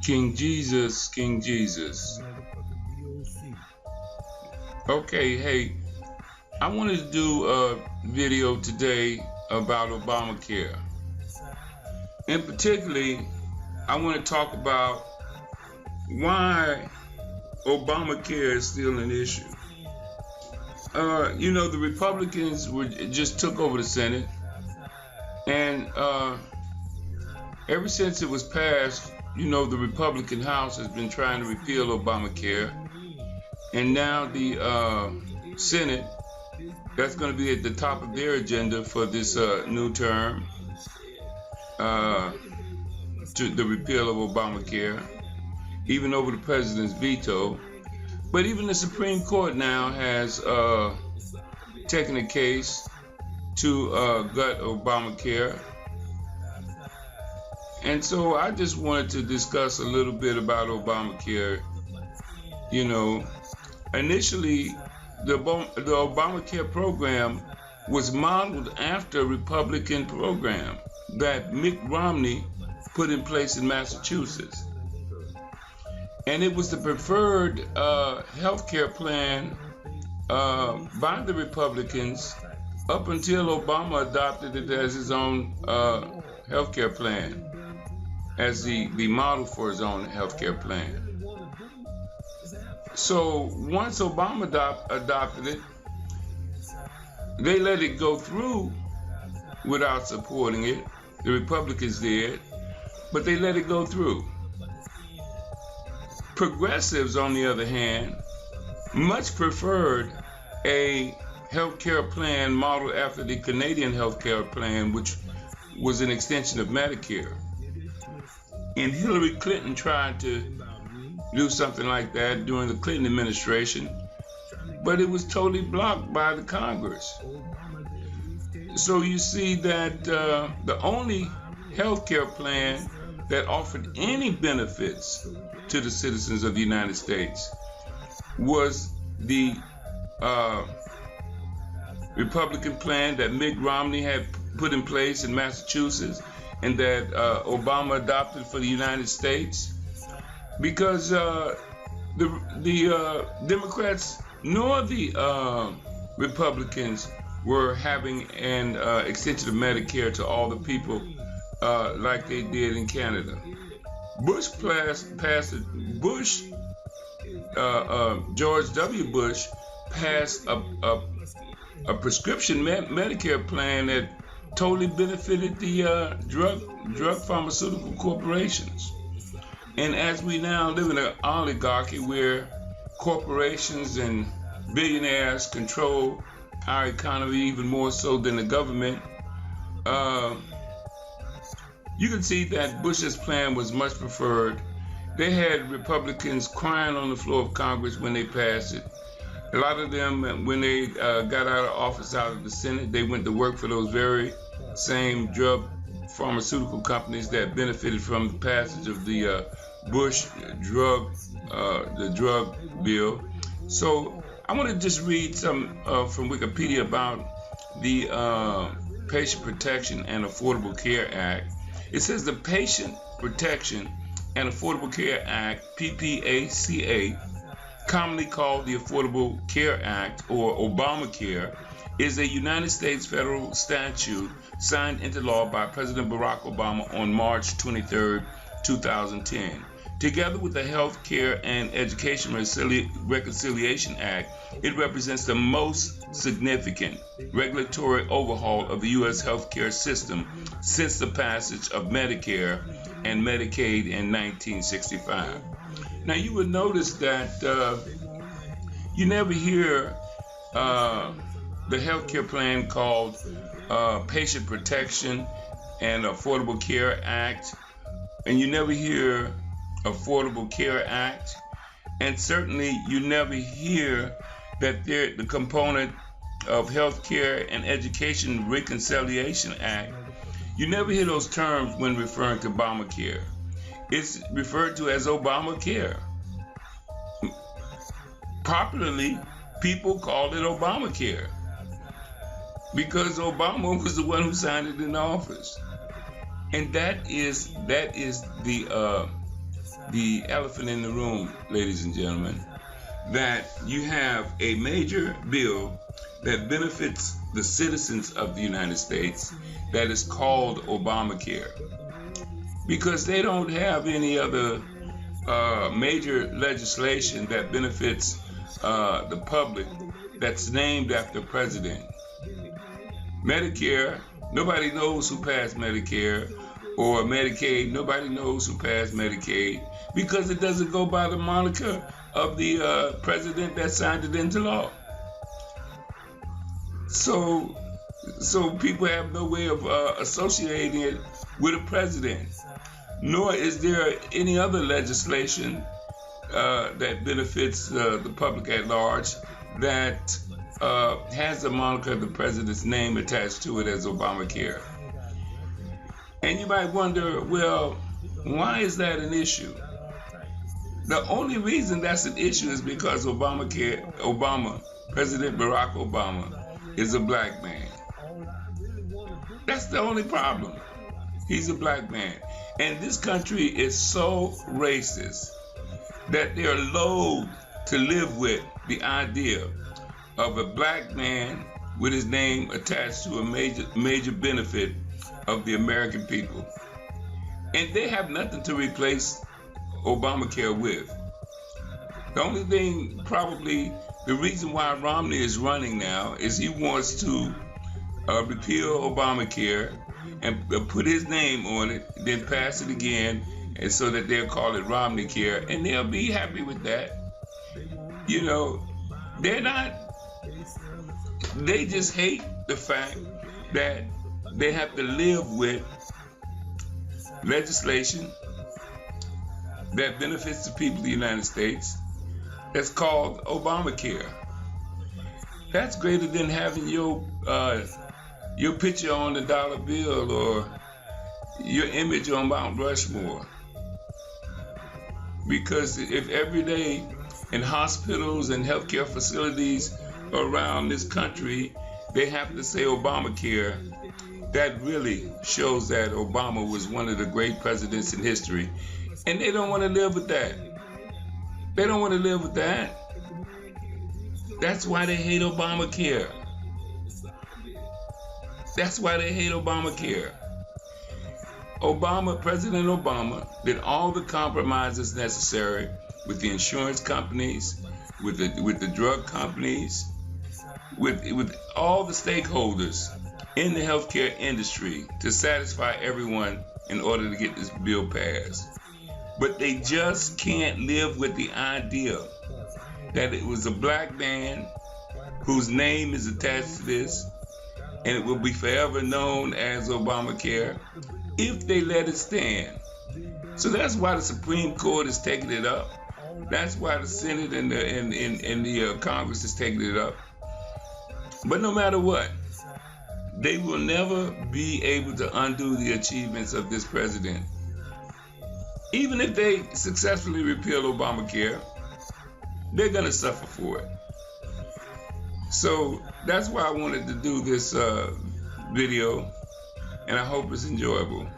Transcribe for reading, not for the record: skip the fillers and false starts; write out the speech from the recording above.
King Jesus, King Jesus. Okay, hey, I wanted to do a video today about Obamacare. And particularly, I want to talk about why Obamacare is still an issue. The Republicans just took over the Senate, and ever since it was passed, the Republican House has been trying to repeal Obamacare, and now the Senate, that's going to be at the top of their agenda for this new term, to the repeal of Obamacare, even over the president's veto. But even the Supreme Court now has taken a case to gut Obamacare. And so I just wanted to discuss a little bit about Obamacare. Initially, the Obamacare program was modeled after a Republican program that Mitt Romney put in place in Massachusetts. And it was the preferred health care plan by the Republicans up until Obama adopted it as his own health care plan, as the model for his own health care plan. So once Obama adopted it, they let it go through without supporting it. The Republicans did, but they let it go through. Progressives, on the other hand, much preferred a health care plan modeled after the Canadian health care plan, which was an extension of Medicare. And Hillary Clinton tried to do something like that during the Clinton administration, but it was totally blocked by the Congress. So you see that the only health care plan that offered any benefits to the citizens of the United States was the Republican plan that Mitt Romney had put in place in Massachusetts and that Obama adopted for the United States, because the Democrats nor the Republicans were having an extension of Medicare to all the people like they did in Canada. George W. Bush passed a prescription Medicare plan that totally benefited the drug pharmaceutical corporations. And as we now live in an oligarchy where corporations and billionaires control our economy even more so than the government, you can see that Bush's plan was much preferred. They had Republicans crying on the floor of Congress when they passed it. A lot of them, when they got out of office, out of the Senate, they went to work for those very same drug pharmaceutical companies that benefited from the passage of the Bush drug bill. So I want to just read some from Wikipedia about the Patient Protection and Affordable Care Act. It says the Patient Protection and Affordable Care Act, PPACA, commonly called the Affordable Care Act or Obamacare, is a United States federal statute signed into law by President Barack Obama on March 23, 2010. Together with the Health Care and Education Reconciliation Act, it represents the most significant regulatory overhaul of the U.S. healthcare system since the passage of Medicare and Medicaid in 1965. Now, you would notice that you never hear the healthcare plan called Patient Protection and Affordable Care Act, and you never hear Affordable Care Act, and certainly you never hear that the component of Healthcare and Education Reconciliation Act. You never hear those terms when referring to Obamacare. It's referred to as Obamacare. Popularly, people called it Obamacare because Obama was the one who signed it in office. And that is the the elephant in the room, ladies and gentlemen, that you have a major bill that benefits the citizens of the United States that is called Obamacare, because they don't have any other major legislation that benefits the public that's named after president. Medicare, nobody knows who passed Medicare, or Medicaid, nobody knows who passed Medicaid, because it doesn't go by the moniker of the president that signed it into law. So people have no way of associating it with a president. Nor is there any other legislation that benefits the public at large that has the moniker of the president's name attached to it as Obamacare. And you might wonder, well, why is that an issue? The only reason that's an issue is because President Barack Obama, is a black man. That's the only problem. He's a black man. And this country is so racist that they're loath to live with the idea of a black man with his name attached to a major benefit of the American people. And they have nothing to replace Obamacare with. The only thing, probably, the reason why Romney is running now is he wants to repeal Obamacare and put his name on it, then pass it again, and so that they'll call it Romney Care, and they'll be happy with that. You know, they just hate the fact that they have to live with legislation that benefits the people of the United States that's called Obamacare. That's greater than having your picture on the dollar bill or your image on Mount Rushmore. Because if every day in hospitals and healthcare facilities around this country they have to say Obamacare, that really shows that Obama was one of the great presidents in history. And they don't want to live with that. They don't want to live with that. That's why they hate Obamacare. That's why they hate Obamacare. President Obama did all the compromises necessary with the insurance companies, with the drug companies, with all the stakeholders in the healthcare industry to satisfy everyone in order to get this bill passed. But they just can't live with the idea that it was a black man whose name is attached to this, and it will be forever known as Obamacare if they let it stand. So that's why the Supreme Court is taking it up. That's why the Senate and the Congress is taking it up. But no matter what, they will never be able to undo the achievements of this president. Even if they successfully repeal Obamacare, they're going to suffer for it. So that's why I wanted to do this video, and I hope it's enjoyable.